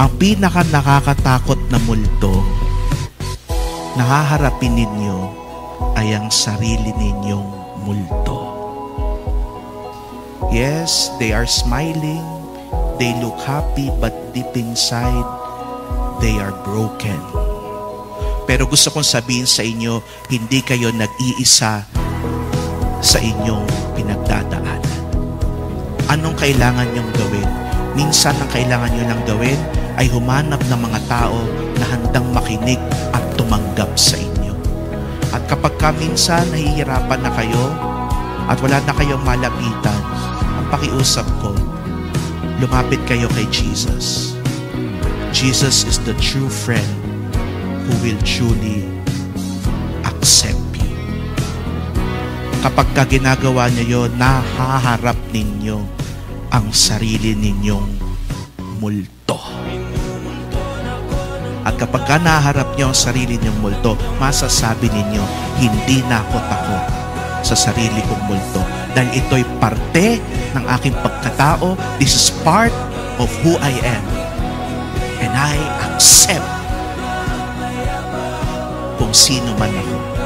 Ang pinaka nakakatakot na multo na haharapin ninyo ay ang sarili ninyong multo. Yes, they are smiling, they look happy, but deep inside, they are broken. Pero gusto kong sabihin sa inyo, hindi kayo nag-iisa sa inyong pinagdadaanan. Anong kailangan nyong gawin? Minsan ang kailangan nyo lang gawin ay humanap ng mga tao na handang makinig at tumanggap sa inyo. At kapag minsan nahihirapan na kayo at wala na kayong malapitan, ang pakiusap ko, lumapit kayo kay Jesus. Jesus is the true friend who will truly accept you. Kapag ginagawa niyo yun, nahaharap ninyo ang sarili ninyong multo. At kapag naharap niyo ang sarili ninyong multo, masasabi ninyo, hindi na ako takot sa sarili kong multo. Dahil ito'y parte ng aking pagkatao. This is part of who I am. And I accept kung sino man ako.